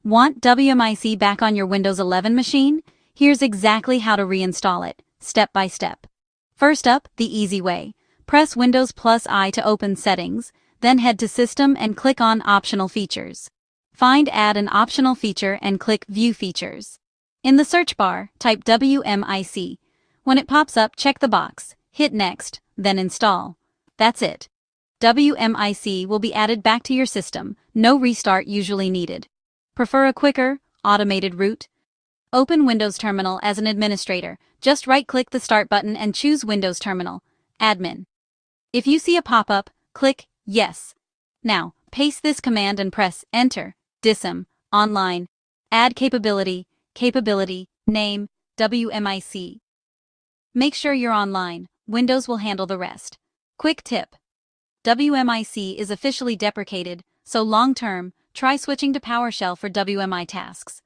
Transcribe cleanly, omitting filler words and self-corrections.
Want WMIC back on your Windows 11 machine? Here's exactly how to reinstall it, step by step. First up, the easy way. Press Windows plus I to open Settings, then head to System and click on Optional Features. Find Add an optional feature and click View Features. In the search bar, type WMIC. When it pops up, check the box, hit Next, then Install. That's it. WMIC will be added back to your system, no restart usually needed. Prefer a quicker, automated route? Open Windows Terminal as an administrator. Just right-click the Start button and choose Windows Terminal, Admin. If you see a pop-up, click Yes. Now, paste this command and press Enter. Dism, Online. Add capability, name, WMIC. Make sure you're online. Windows will handle the rest. Quick tip. WMIC is officially deprecated, so long-term, try switching to PowerShell for WMI tasks.